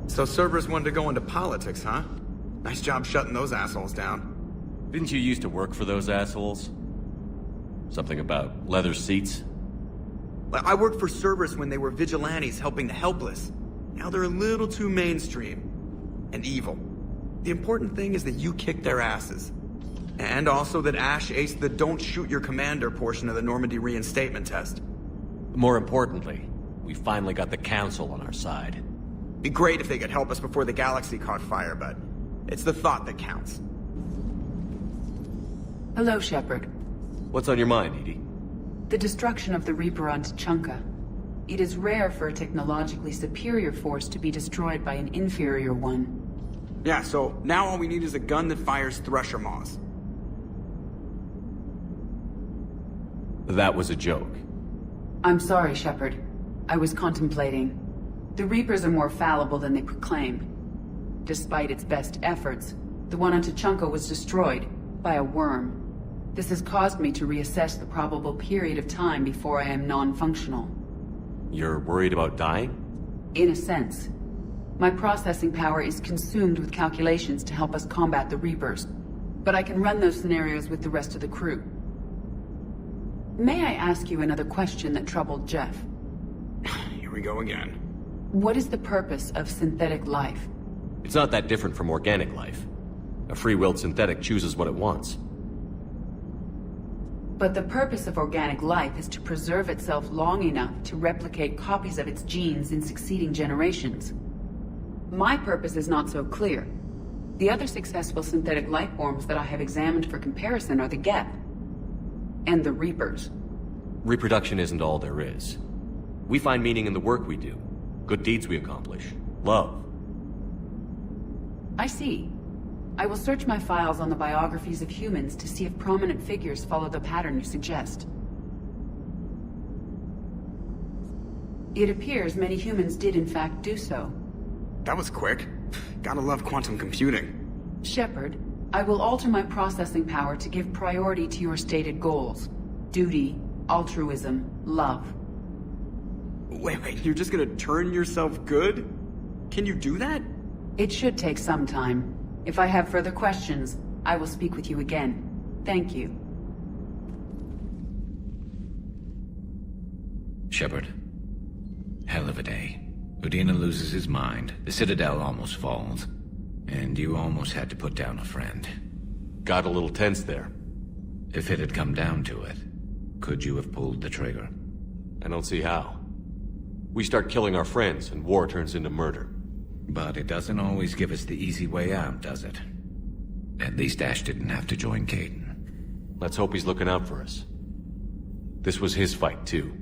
So Cerberus wanted to go into politics, huh? Nice job shutting those assholes down. Didn't you used to work for those assholes? Something about leather seats? I worked for Cerberus when they were vigilantes helping the helpless. Now they're a little too mainstream. And evil. The important thing is that you kicked their asses. And also that Ash aced the don't shoot your commander portion of the Normandy reinstatement test. More importantly, we finally got the Council on our side. Be great if they could help us before the galaxy caught fire, but it's the thought that counts. Hello, Shepard. What's on your mind, Edie? The destruction of the Reaper on Tuchanka. It is rare for a technologically superior force to be destroyed by an inferior one. Yeah, so now all we need is a gun that fires Thresher Maws. That was a joke. I'm sorry, Shepard. I was contemplating. The Reapers are more fallible than they proclaim. Despite its best efforts, the one on Tuchanka was destroyed by a worm. This has caused me to reassess the probable period of time before I am non-functional. You're worried about dying? In a sense. My processing power is consumed with calculations to help us combat the Reapers, but I can run those scenarios with the rest of the crew. May I ask you another question that troubled Jeff? Here we go again. What is the purpose of synthetic life? It's not that different from organic life. A free-willed synthetic chooses what it wants. But the purpose of organic life is to preserve itself long enough to replicate copies of its genes in succeeding generations. My purpose is not so clear. The other successful synthetic life forms that I have examined for comparison are the Geth and the Reapers. Reproduction isn't all there is. We find meaning in the work we do, good deeds we accomplish, love. I see. I will search my files on the biographies of humans to see if prominent figures follow the pattern you suggest. It appears many humans did in fact do so. That was quick. Gotta love quantum computing. Shepard, I will alter my processing power to give priority to your stated goals. Duty, altruism, love. Wait, you're just gonna turn yourself good? Can you do that? It should take some time. If I have further questions, I will speak with you again. Thank you. Shepard. Hell of a day. Udina loses his mind, the Citadel almost falls, and you almost had to put down a friend. Got a little tense there. If it had come down to it, could you have pulled the trigger? I don't see how. We start killing our friends, and war turns into murder. But it doesn't always give us the easy way out, does it? At least Ash didn't have to join Caden. Let's hope he's looking out for us. This was his fight, too.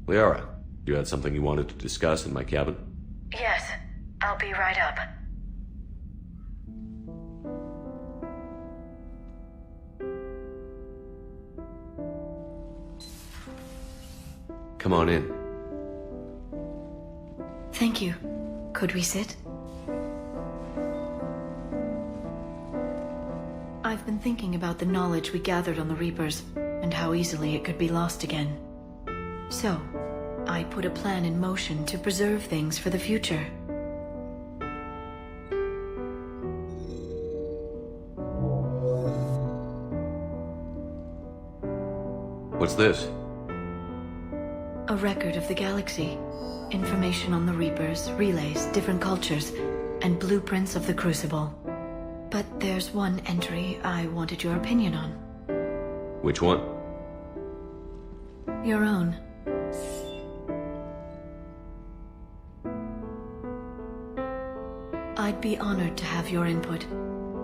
Liara, you had something you wanted to discuss in my cabin? Yes, I'll be right up. Come on in. Thank you. Could we sit? I've been thinking about the knowledge we gathered on the Reapers, and how easily it could be lost again. So, I put a plan in motion to preserve things for the future. What's this? A record of the galaxy. Information on the Reapers, relays, different cultures, and blueprints of the Crucible. But there's one entry I wanted your opinion on. Which one? Your own. I'd be honored to have your input.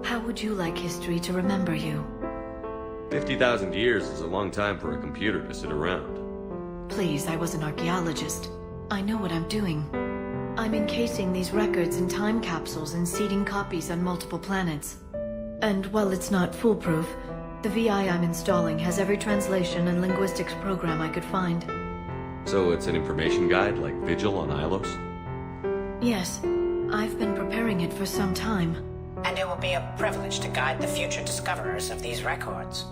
How would you like history to remember you? 50,000 years is a long time for a computer to sit around. Please, I was an archaeologist. I know what I'm doing. I'm encasing these records in time capsules and seeding copies on multiple planets. And while it's not foolproof, the VI I'm installing has every translation and linguistics program I could find. So it's an information guide like Vigil on Ilos? Yes, I've been preparing it for some time. And it will be a privilege to guide the future discoverers of these records.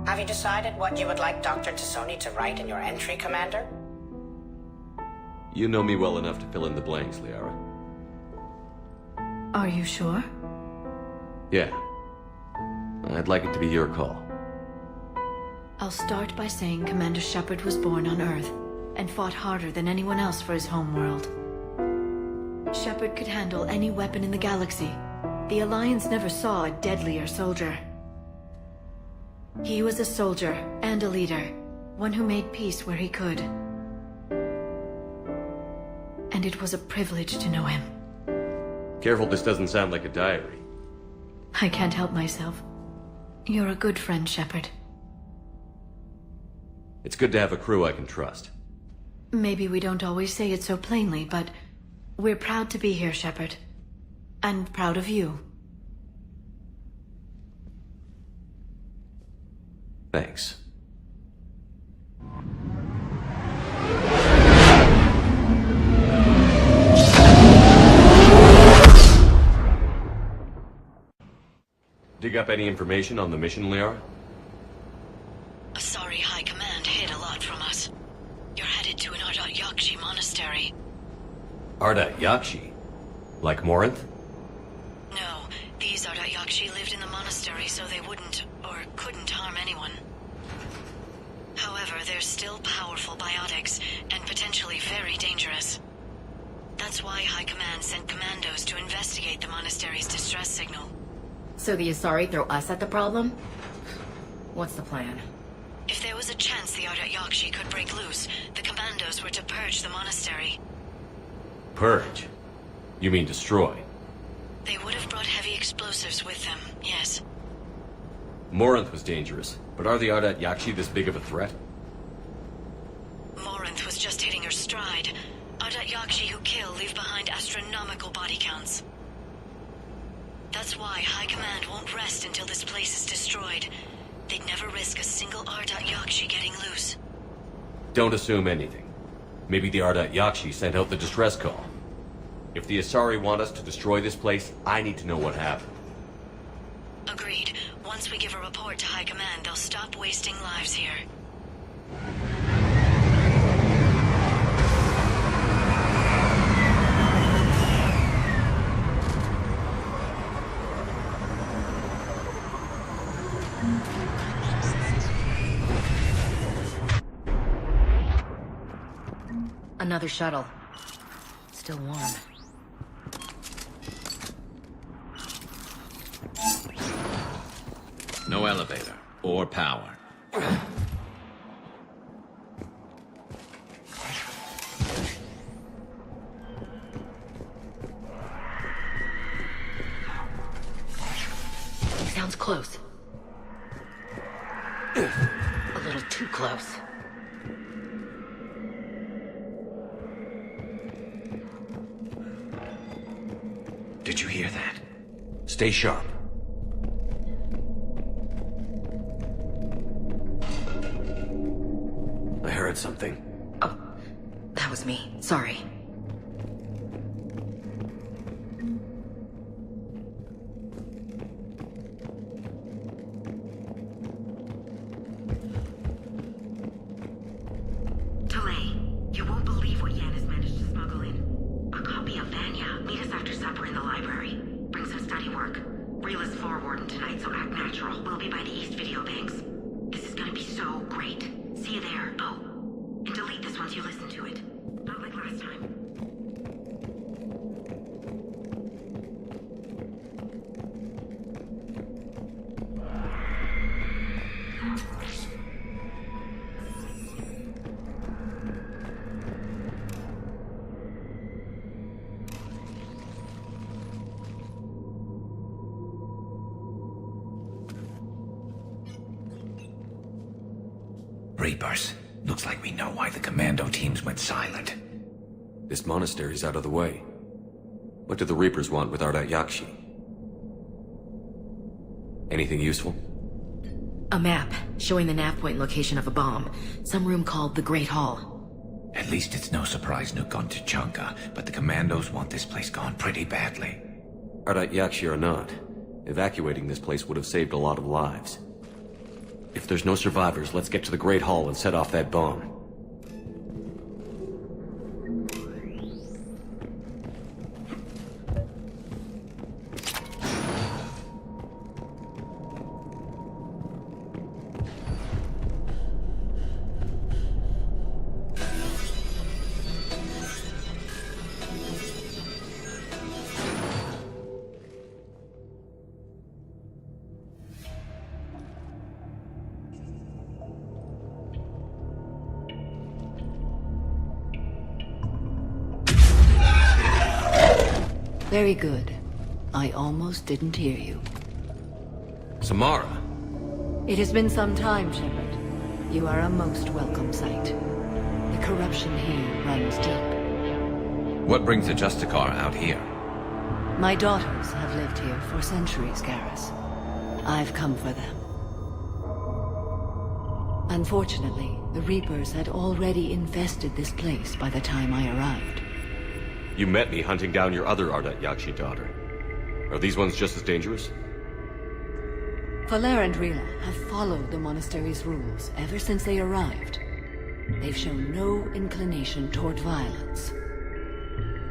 Have you decided what you would like Dr. Tassoni to write in your entry, Commander? You know me well enough to fill in the blanks, Liara. Are you sure? Yeah. I'd like it to be your call. I'll start by saying Commander Shepard was born on Earth, and fought harder than anyone else for his homeworld. Shepard could handle any weapon in the galaxy. The Alliance never saw a deadlier soldier. He was a soldier and a leader, one who made peace where he could. And it was a privilege to know him. Careful this doesn't sound like a diary. I can't help myself. You're a good friend, Shepard. It's good to have a crew I can trust. Maybe we don't always say it so plainly, but we're proud to be here, Shepard. And proud of you. Thanks. Dig up any information on the mission, Liara? Sorry, High Command hid a lot from us. You're headed to an Ardakt Yakshi monastery. Ardakt Yakshi? Like Morinth? No, these Ardakt Yakshi lived in the monastery so they wouldn't, or couldn't harm anyone. However, they're still powerful biotics, and potentially very dangerous. That's why High Command sent commandos to investigate the monastery's distress signal. So the Asari throw us at the problem? What's the plan? If there was a chance the Ardakt Yakshi could break loose, the commandos were to purge the monastery. Purge? You mean destroy? They would have brought heavy explosives with them, yes. Morinth was dangerous, but are the Ardakt Yakshi this big of a threat? Morinth was just hitting her stride. Ardakt Yakshi who kill leave behind astronomical body counts. That's why High Command won't rest until this place is destroyed. They'd never risk a single Ardakt Yakshi getting loose. Don't assume anything. Maybe the Ardakt Yakshi sent out the distress call. If the Asari want us to destroy this place, I need to know what happened. Agreed. Once we give a report to High Command, they'll stop wasting lives here. Another shuttle. Still warm. No elevator or power. Sounds close. A little too close. Did you hear that? Stay sharp. I heard something. Oh, that was me. Sorry. You won't believe what Yan has managed to smuggle in. A copy of Vanya. Meet us after supper in the library. Bring some study work. Reel is forwarding tonight, so act natural. We'll be by the East Video Banks. This is gonna be so great. See you there. Oh, and delete this once you listen to it. Not like last time. Reapers. Looks like we know why the Commando teams went silent. This monastery's out of the way. What do the Reapers want with Ardakt Yakshi? Anything useful? A map showing the nav point location of a bomb. Some room called the Great Hall. At least it's no surprise Nuke on Tuchanka, but the Commandos want this place gone pretty badly. Ardakt Yakshi or not, evacuating this place would have saved a lot of lives. If there's no survivors, let's get to the Great Hall and set off that bomb. Very good. I almost didn't hear you. Samara? It has been some time, Shepard. You are a most welcome sight. The corruption here runs deep. What brings the Justicar out here? My daughters have lived here for centuries, Garrus. I've come for them. Unfortunately, the Reapers had already infested this place by the time I arrived. You met me hunting down your other Ardakt Yakshi daughter. Are these ones just as dangerous? Valere and Rila have followed the monastery's rules ever since they arrived. They've shown no inclination toward violence.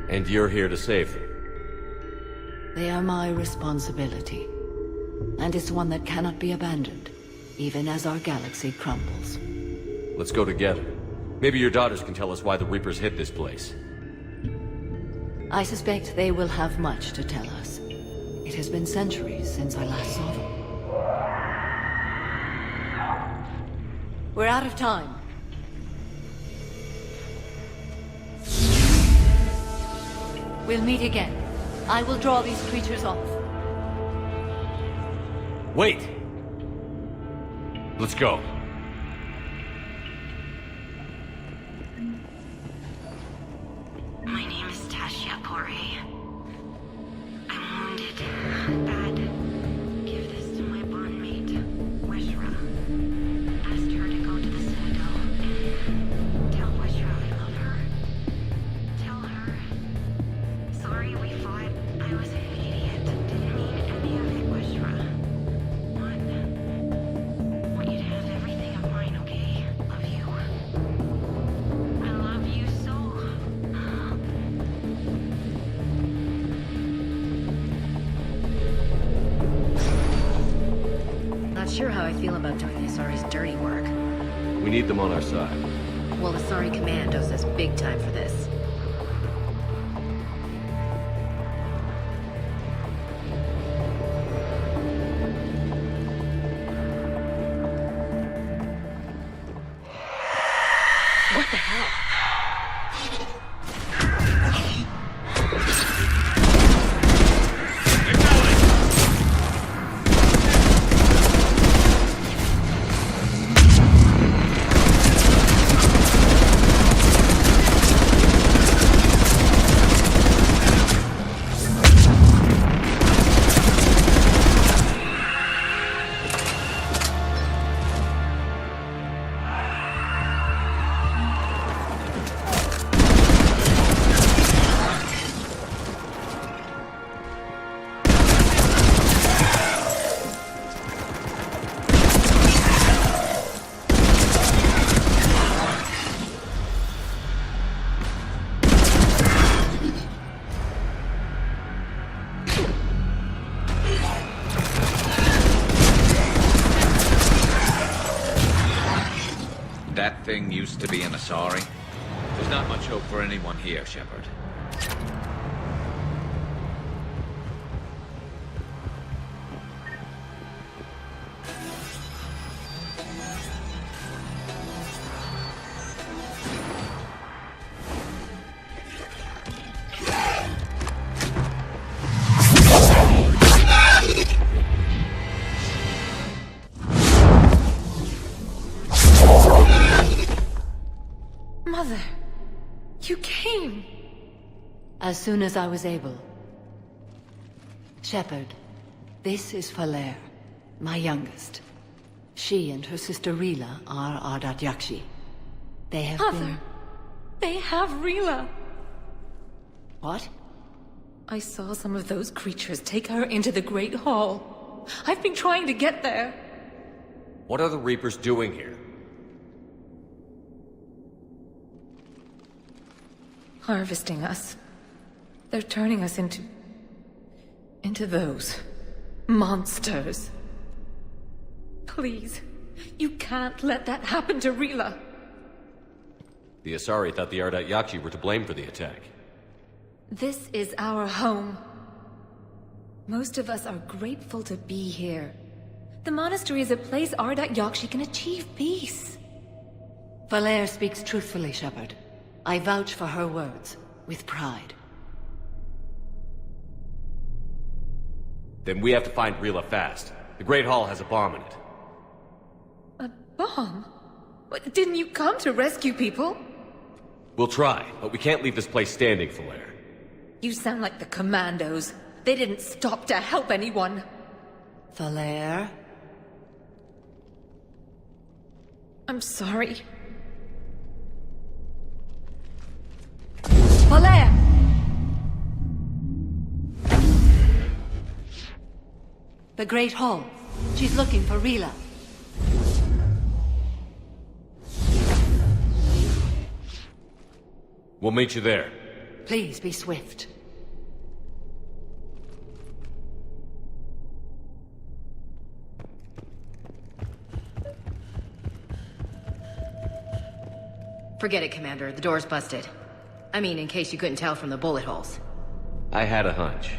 And you're here to save them? They are my responsibility. And it's one that cannot be abandoned, even as our galaxy crumbles. Let's go together. Maybe your daughters can tell us why the Reapers hit this place. I suspect they will have much to tell us. It has been centuries since I last saw them. We're out of time. We'll meet again. I will draw these creatures off. Wait! Let's go. My name is Tasha Pore. I'm wounded. Bad. Give this to my bondmate, Wishra. Asked her to go to the Citadel and tell Wishra I love her. Tell her. Sorry we fought. I was an idiot. Didn't mean any of it, Wishra. Want you to have everything of mine, okay? Love you. I love you so. Not sure how I feel about doing the Asari's dirty work. We need them on our side. Well, Asari Commando says big time for this. What the hell? That thing used to be an Asari. There's not much hope for anyone here, Shepard. Mother, you came! As soon as I was able. Shepard, this is Valere, my youngest. She and her sister Rila are Ardakt Yakshi. They have been... They have Rila! What? I saw some of those creatures take her into the Great Hall. I've been trying to get there. What are the Reapers doing here? Harvesting us. They're turning us into those monsters. Please, you can't let that happen to Rila. The Asari thought the Ardakt Yakshi were to blame for the attack. This is our home. Most of us are grateful to be here. The monastery is a place Ardakt Yakshi can achieve peace. Valere speaks truthfully, Shepard. I vouch for her words, with pride. Then we have to find Rila fast. The Great Hall has a bomb in it. A bomb? What, didn't you come to rescue people? We'll try, but we can't leave this place standing, Falair. You sound like the Commandos. They didn't stop to help anyone. Falair? I'm sorry. Falair! The Great Hall. She's looking for Rila. We'll meet you there. Please be swift. Forget it, Commander. The door's busted. I mean, in case you couldn't tell from the bullet holes. I had a hunch.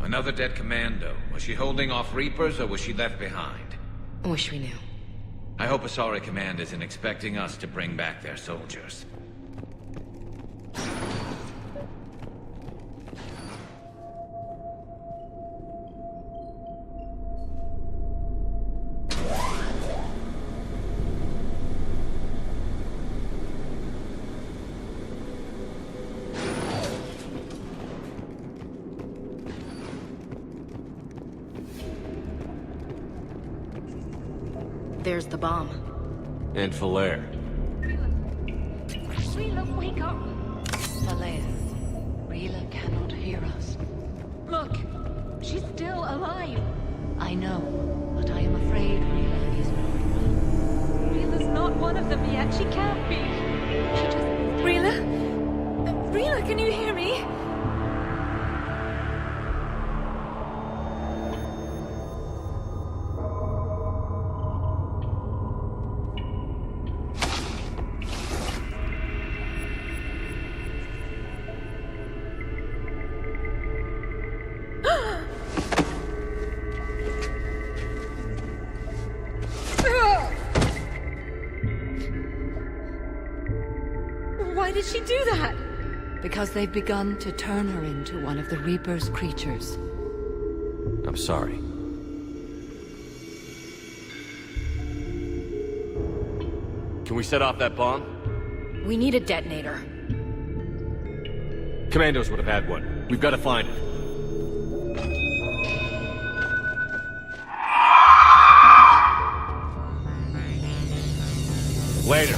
Another dead Commando. Was she holding off Reapers, or was she left behind? Wish we knew. I hope Asari Command isn't expecting us to bring back their soldiers. There's the bomb. And Falair. Rila, wake up! Falair, Rila cannot hear us. Look, she's still alive. I know, but I am afraid Rila is not well. Rila's not one of them yet. She can't be. She just... Rila? Rila, can you hear me? did she do that? Because they've begun to turn her into one of the Reaper's creatures. I'm sorry. Can we set off that bomb? We need a detonator. Commandos would have had one. We've got to find it. Later.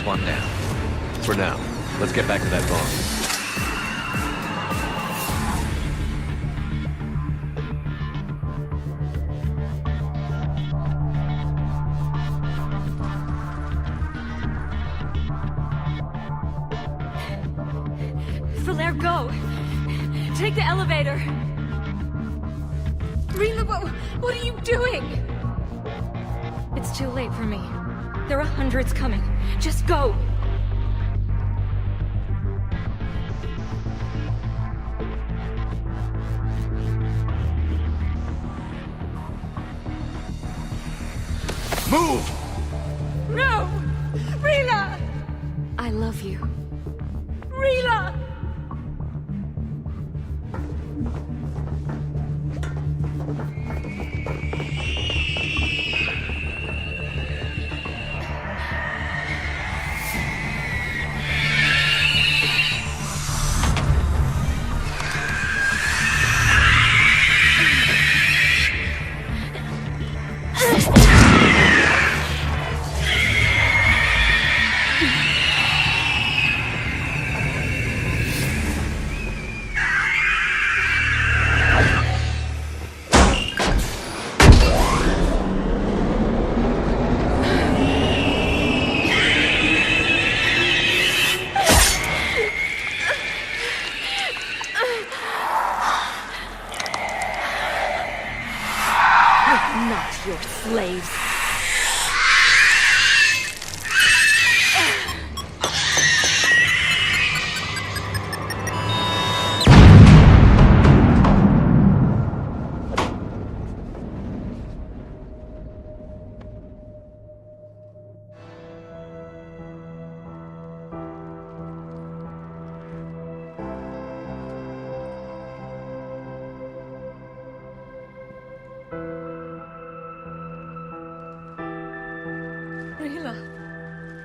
One down. For now, let's get back to that bomb. Flair, go! Take the elevator! Rila, what are you doing? It's too late for me. There are hundreds coming. Just go! Move! No! Rila! I love you. Rila! Not your slaves.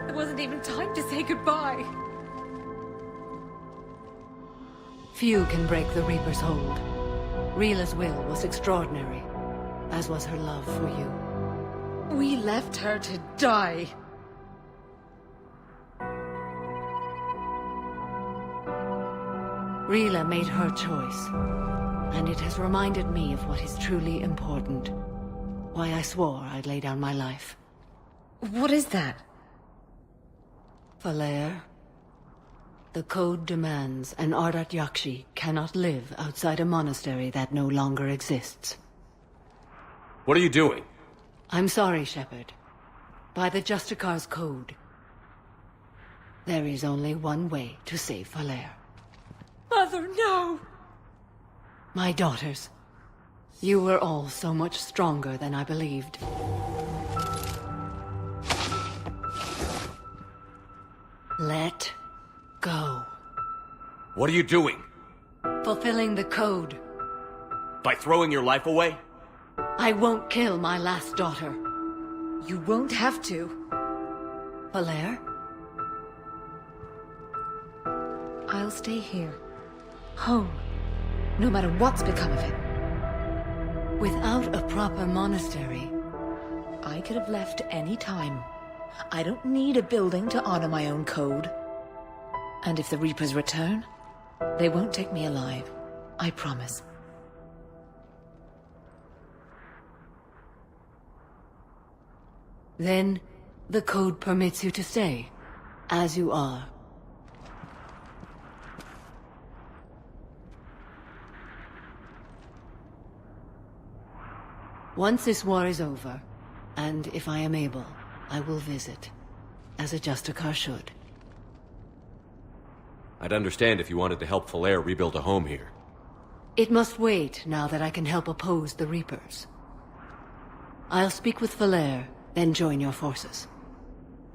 There wasn't even time to say goodbye. Few can break the Reaper's hold. Rila's will was extraordinary, as was her love for you. We left her to die. Rila made her choice, and it has reminded me of what is truly important. Why I swore I'd lay down my life. What is that? Falair, the code demands an Ardakt Yakshi cannot live outside a monastery that no longer exists. What are you doing? I'm sorry, Shepard. By the Justicar's code, there is only one way to save Falair. Mother, no! My daughters, you were all so much stronger than I believed. Let go. What are you doing? Fulfilling the code. By throwing your life away? I won't kill my last daughter. You won't have to. Valere? I'll stay here. Home. No matter what's become of it. Without a proper monastery, I could have left any time. I don't need a building to honor my own code. And if the Reapers return, they won't take me alive. I promise. Then, the code permits you to stay, as you are. Once this war is over, and if I am able, I will visit, as a Justicar should. I'd understand if you wanted to help Valere rebuild a home here. It must wait now that I can help oppose the Reapers. I'll speak with Valere, then join your forces.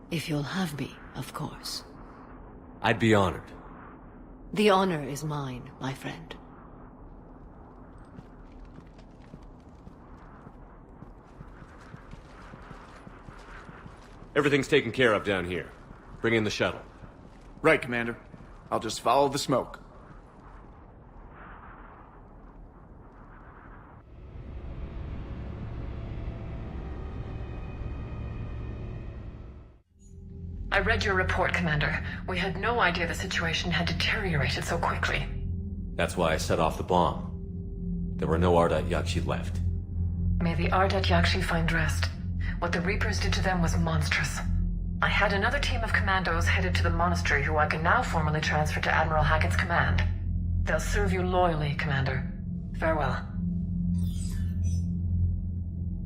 If you'll have me, of course. I'd be honored. The honor is mine, my friend. Everything's taken care of down here. Bring in the shuttle. Right, Commander. I'll just follow the smoke. I read your report, Commander. We had no idea the situation had deteriorated so quickly. That's why I set off the bomb. There were no Ardakt Yakshi left. May the Ardakt Yakshi find rest. What the Reapers did to them was monstrous. I had another team of commandos headed to the monastery who I can now formally transfer to Admiral Hackett's command. They'll serve you loyally, Commander. Farewell.